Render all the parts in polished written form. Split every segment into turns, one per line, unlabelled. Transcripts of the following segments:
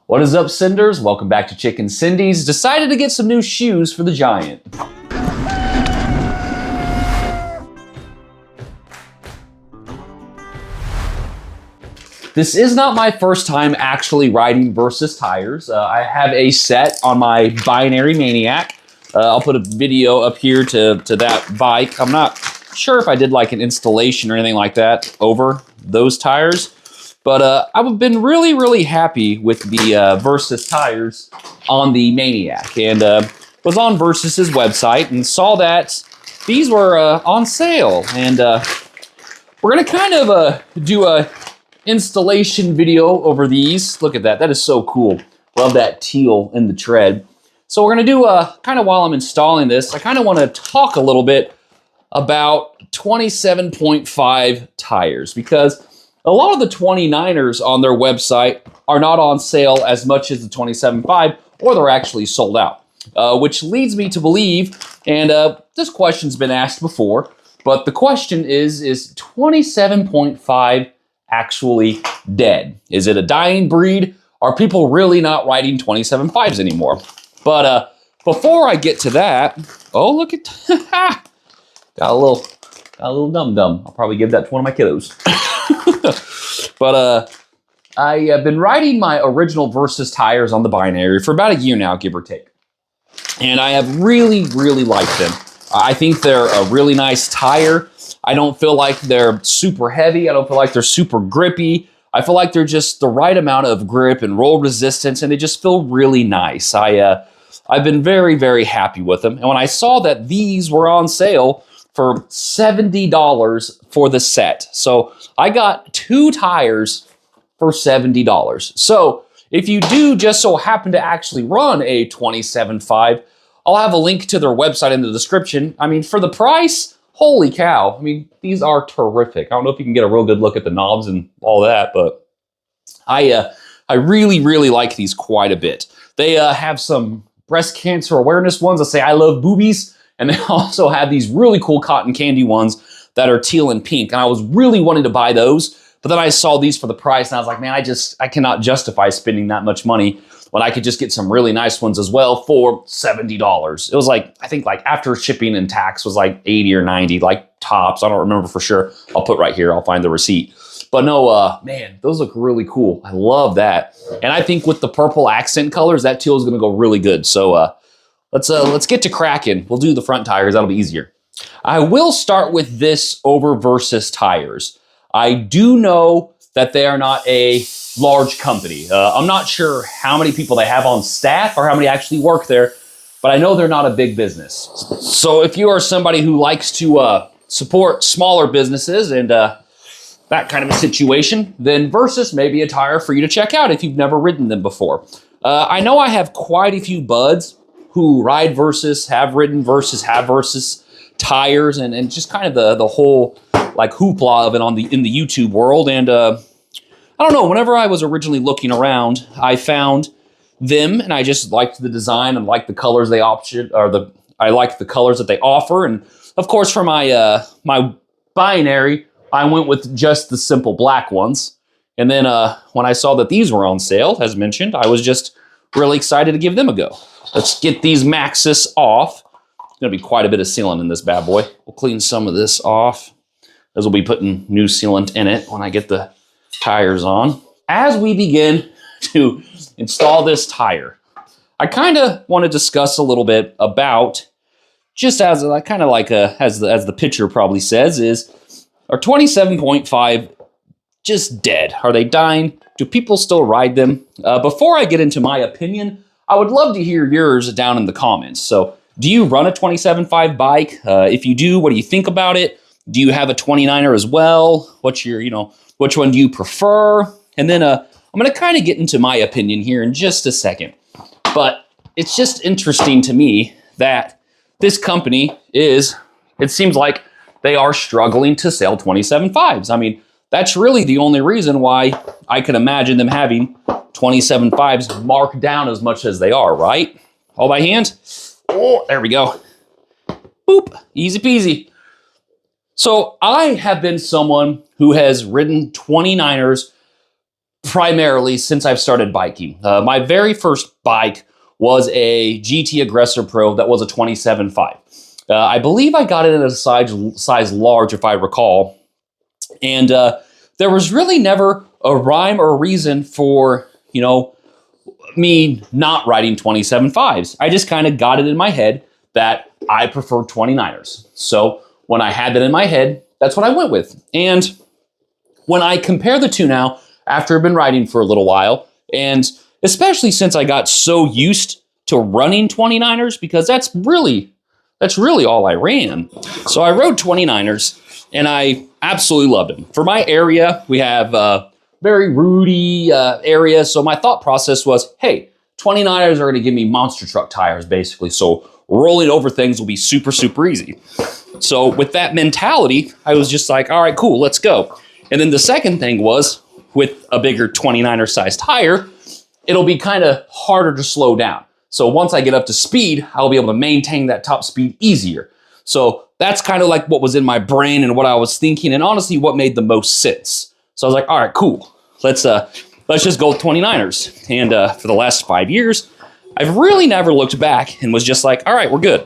What is up, Cinders? Welcome back to Chicken Cindy's. Decided to get some new shoes for the Giant. This is not my first time actually riding Versus tires. I have a set on my Binary Maniac. I'll put a video up here to that bike. I'm not sure if I did like an installation or anything like that over those tires. But I've been really happy with the Versus tires on the Maniac, and was on Versus's website and saw that these were on sale, and we're gonna kind of do a installation video over these. Look at that, that is so cool. Love that teal in the tread. So we're gonna do kind of while I'm installing this, I kind of want to talk a little bit about 27.5 tires, because a lot of the 29ers on their website are not on sale as much as the 27.5, or they're actually sold out. Which leads me to believe, and this question's been asked before, but the question is 27.5 actually dead? Is it a dying breed? Are people really not riding 27.5s anymore? But before I get to that, oh, look at, got a little dum-dum. I'll probably give that to one of my kiddos. But I have been riding my original Versus tires on the Binary for about a year now, give or take. And I have really liked them. I think they're a really nice tire. I don't feel like they're super heavy. I don't feel like they're super grippy. I feel like they're just the right amount of grip and roll resistance, and they just feel really nice. I've been very happy with them. And when I saw that these were on sale for $70 for the set. So I got 2 tires for $70. So if you do just so happen to actually run a 27.5, I'll have a link to their website in the description. I mean, for the price, holy cow. I mean, these are terrific. I don't know if you can get a real good look at the knobs and all that, but I really like these quite a bit. They have some breast cancer awareness ones that say I love boobies. And they also have these really cool cotton candy ones that are teal and pink. And I was really wanting to buy those, but then I saw these for the price and I was like, man, I cannot justify spending that much money when I could just get some really nice ones as well for $70. It was like, I think like after shipping and tax was like 80 or 90, like tops. I don't remember for sure. I'll put right here, I'll find the receipt. But no, man, those look really cool. I love that. And I think with the purple accent colors, that teal is gonna go really good. So, let's get to cracking. We'll do the front tires, that'll be easier. I will start with this over Versus tires. I do know that they are not a large company. I'm not sure how many people they have on staff or how many actually work there, but I know they're not a big business. So if you are somebody who likes to support smaller businesses and that kind of a situation, then Versus may be a tire for you to check out if you've never ridden them before. I know I have quite a few buds who ride Versus, have ridden Versus, have Versus tires, and just kind of the whole like hoopla of it in the YouTube world. And I don't know, whenever I was originally looking around, I found them and I just liked the design and liked the colors they I liked the colors that they offer. And of course for my my Binary, I went with just the simple black ones. And then when I saw that these were on sale, as mentioned, I was just really excited to give them a go. Let's get these Maxxis off. There's gonna be quite a bit of sealant in this bad boy. We'll clean some of this off, as we'll be putting new sealant in it when I get the tires on. As we begin to install this tire, I kind of want to discuss a little bit about, just as kind of like as the picture probably says, is are 27.5 just dead? Are they dying? Do people still ride them? Before I get into my opinion, I would love to hear yours down in the comments. So do you run a 27.5 bike? If you do, what do you think about it? Do you have a 29er as well? What's your, which one do you prefer? And then I'm gonna kind of get into my opinion here in just a second. But it's just interesting to me that this company it seems like they are struggling to sell 27.5s. I mean, that's really the only reason why I could imagine them having 27.5s marked down as much as they are, right? All by hand? Oh, there we go. Boop, easy peasy. So I have been someone who has ridden 29ers primarily since I've started biking. My very first bike was a GT Aggressor Pro that was a 27.5. I believe I got it in a size large, if I recall. And there was really never a rhyme or reason for, me not riding 27.5s. I just kind of got it in my head that I prefer 29ers. So when I had that in my head, that's what I went with. And when I compare the two now, after I've been riding for a little while, and especially since I got so used to running 29ers, because that's really all I ran. So I rode 29ers, and I absolutely loved them. For my area, we have a very rooty area, so my thought process was, hey, 29ers are going to give me monster truck tires, basically, so rolling over things will be super, super easy. So with that mentality, I was just like, all right, cool, let's go. And then the second thing was, with a bigger 29er size tire, it'll be kind of harder to slow down. So once I get up to speed, I'll be able to maintain that top speed easier. So that's kind of like what was in my brain and what I was thinking, and honestly, what made the most sense. So I was like, all right, cool. Let's just go with 29ers. And for the last 5 years, I've really never looked back and was just like, all right, we're good.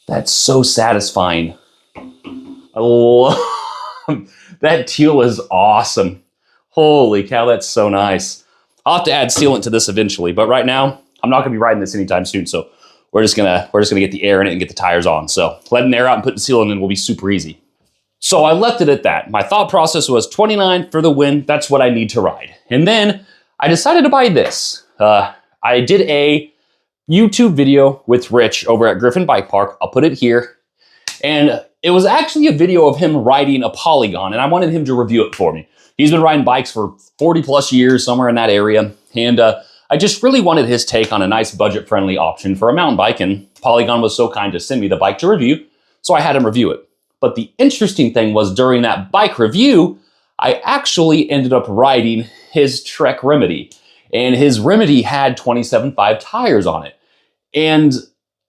That's so satisfying. I love that teal is awesome. Holy cow, that's so nice. I'll have to add sealant to this eventually, but right now I'm not gonna be riding this anytime soon, so we're just gonna get the air in it and get the tires on. So letting air out and putting sealant in will be super easy. So I left it at that. My thought process was 29 for the win. That's what I need to ride. And then I decided to buy this. I did a YouTube video with Rich over at Griffin Bike Park. I'll put it here. And it was actually a video of him riding a Polygon, and I wanted him to review it for me. He's been riding bikes for 40 plus years, somewhere in that area. And I just really wanted his take on a nice budget-friendly option for a mountain bike, and Polygon was so kind to send me the bike to review, so I had him review it. But the interesting thing was, during that bike review, I actually ended up riding his Trek Remedy. And his Remedy had 27.5 tires on it. And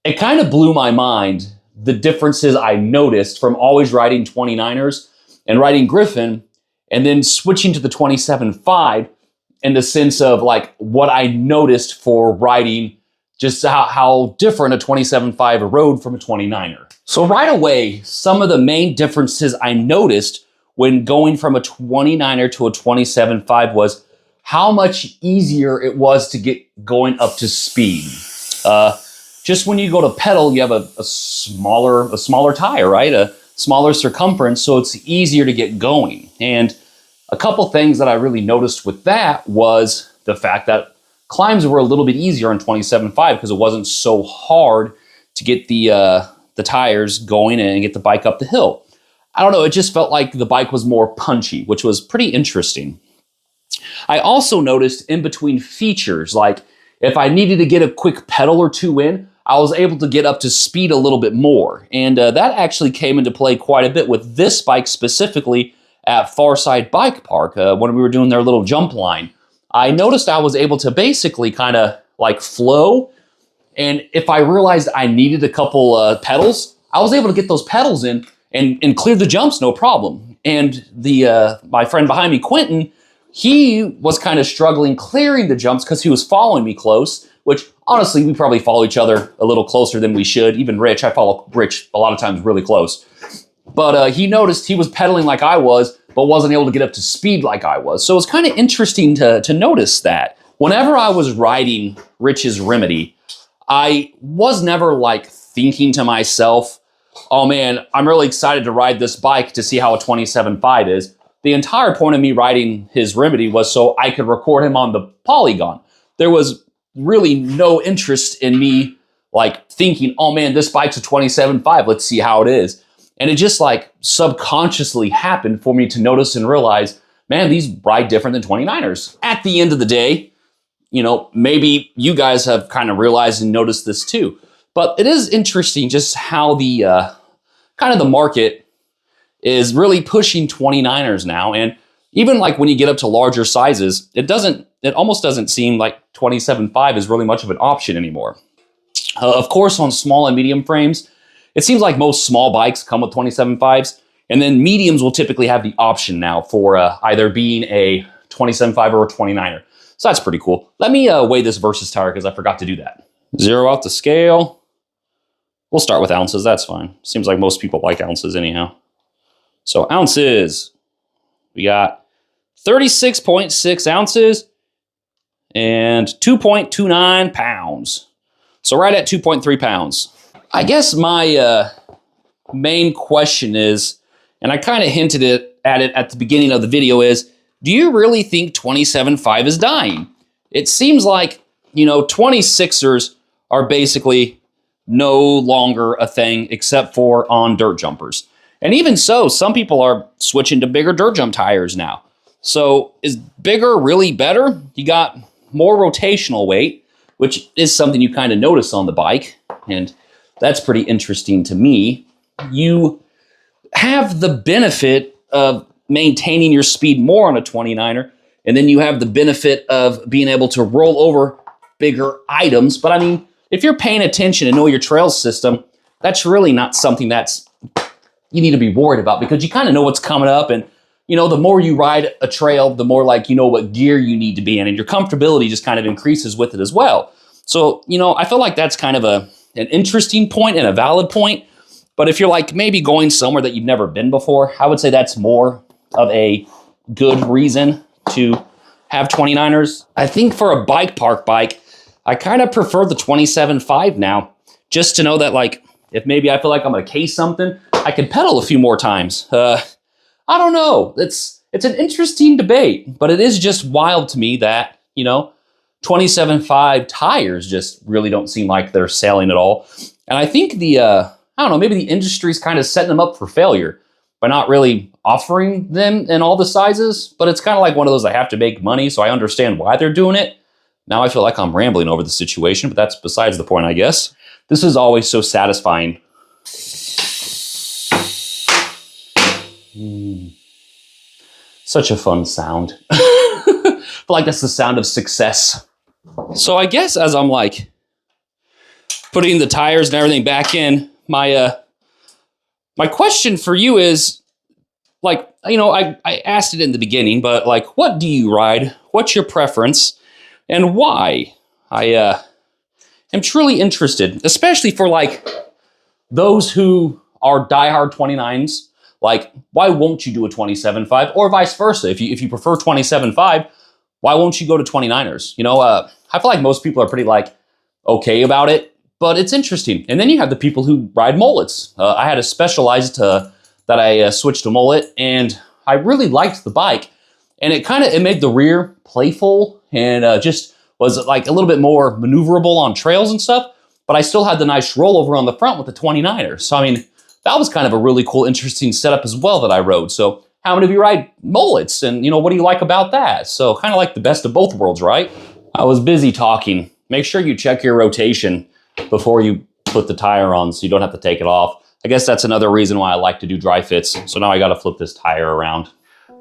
it kind of blew my mind, the differences I noticed from always riding 29ers and riding Griffin, and then switching to the 27.5, in the sense of like what I noticed for riding, just how different a 27.5 rode from a 29er. So right away, some of the main differences I noticed when going from a 29er to a 27.5 was how much easier it was to get going up to speed. Just when you go to pedal, you have a smaller tire, right? A smaller circumference, so it's easier to get going. And a couple things that I really noticed with that was the fact that climbs were a little bit easier on 27.5 because it wasn't so hard to get the tires going and get the bike up the hill. I don't know, it just felt like the bike was more punchy, which was pretty interesting. I also noticed in between features, like if I needed to get a quick pedal or two in, I was able to get up to speed a little bit more. And that actually came into play quite a bit with this bike specifically at Farside Bike Park when we were doing their little jump line. I noticed I was able to basically kind of like flow. And if I realized I needed a couple pedals, I was able to get those pedals in and clear the jumps, no problem. And my friend behind me, Quentin, he was kind of struggling clearing the jumps because he was following me close, which honestly, we probably follow each other a little closer than we should. Even Rich, I follow Rich a lot of times really close. But he noticed he was pedaling like I was, but wasn't able to get up to speed like I was. So it was kind of interesting to notice that. Whenever I was riding Rich's Remedy, I was never like thinking to myself, oh man, I'm really excited to ride this bike to see how a 27.5 is. The entire point of me riding his Remedy was so I could record him on the Polygon. There was really no interest in me like thinking, oh man, this bike's a 27.5, let's see how it is. And it just like subconsciously happened for me to notice and realize, man, these ride different than 29ers. At the end of the day, maybe you guys have kind of realized and noticed this too. But it is interesting just how the kind of the market is really pushing 29ers now. And even like when you get up to larger sizes, it almost doesn't seem like 27.5 is really much of an option anymore. Of course, on small and medium frames, it seems like most small bikes come with 27.5s. And then mediums will typically have the option now for either being a 27.5 or a 29er. So that's pretty cool. Let me weigh this Versus tire because I forgot to do that. Zero out the scale. We'll start with ounces, that's fine. Seems like most people like ounces anyhow. So ounces, we got 36.6 ounces and 2.29 pounds. So right at 2.3 pounds. I guess my main question is, and I kind of hinted at it at the beginning of the video, is, do you really think 27.5 is dying? It seems like, you know, 26ers are basically no longer a thing except for on dirt jumpers. And even so, some people are switching to bigger dirt jump tires now. So is bigger really better? You got more rotational weight, which is something you kind of notice on the bike. And that's pretty interesting to me. You have the benefit of maintaining your speed more on a 29er, and then you have the benefit of being able to roll over bigger items. But I mean, if you're paying attention and know your trail system, that's really not something that's you need to be worried about, because you kind of know what's coming up. And, you know, the more you ride a trail, the more like you know what gear you need to be in, and your comfortability just kind of increases with it as well. So, you know, I feel like that's kind of an interesting point and a valid point. But if you're like maybe going somewhere that you've never been before, I would say that's more of a good reason to have 29ers. I think for a bike park bike, I kind of prefer the 27.5 now, just to know that like, if maybe I feel like I'm gonna case something, I can pedal a few more times. I don't know, it's an interesting debate, but it is just wild to me that, you know, 27.5 tires just really don't seem like they're selling at all. And I think I don't know, maybe the industry's kind of setting them up for failure by not really offering them in all the sizes, but it's kind of like one of those, I have to make money, so I understand why they're doing it. Now I feel like I'm rambling over the situation, but that's besides the point, I guess. This is always so satisfying. Such a fun sound. I feel like that's the sound of success. So I guess as I'm like putting the tires and everything back in, my question for you is, like, you know, I asked it in the beginning, but like, what do you ride? What's your preference and why? I am truly interested, especially for like those who are diehard 29s. Like, why won't you do a 27.5, or vice versa? If you prefer 27.5, why won't you go to 29ers? You know, I feel like most people are pretty like okay about it, but it's interesting. And then you have the people who ride mullets. I had a Specialized that I switched to mullet, and I really liked the bike. And it made the rear playful and just was like a little bit more maneuverable on trails and stuff. But I still had the nice rollover on the front with the 29er. So I mean, that was kind of a really cool, interesting setup as well that I rode. So how many of you ride mullets? And, you know, what do you like about that? So kind of like the best of both worlds, right? I was busy talking. Make sure you check your rotation before you put the tire on so you don't have to take it off. I guess that's another reason why I like to do dry fits. So now I got to flip this tire around.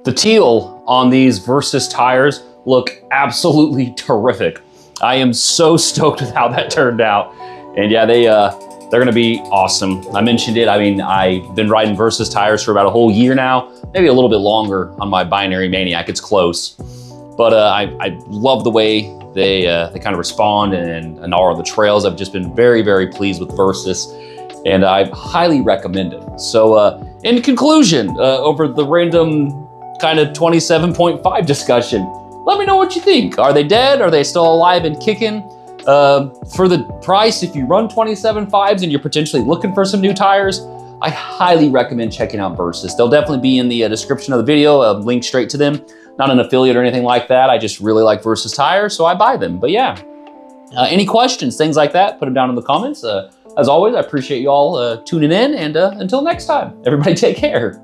The teal on these Versus tires look absolutely terrific. I am so stoked with how that turned out. And yeah, they're gonna be awesome. I mentioned it. I mean, I've been riding Versus tires for about a whole year now, maybe a little bit longer on my Binary Maniac. It's close, but I love the way they kind of respond and are on the trails. I've just been very, very pleased with Versus, and I highly recommend them. So in conclusion, over the random kind of 27.5 discussion, let me know what you think. Are they dead? Are they still alive and kicking? For the price, if you run 27.5s and you're potentially looking for some new tires, I highly recommend checking out Versus. They'll definitely be in the description of the video, a link straight to them. Not an affiliate or anything like that. I just really like Versus tires, so I buy them. But yeah, any questions, things like that, put them down in the comments. As always, I appreciate you all tuning in, and until next time, everybody take care.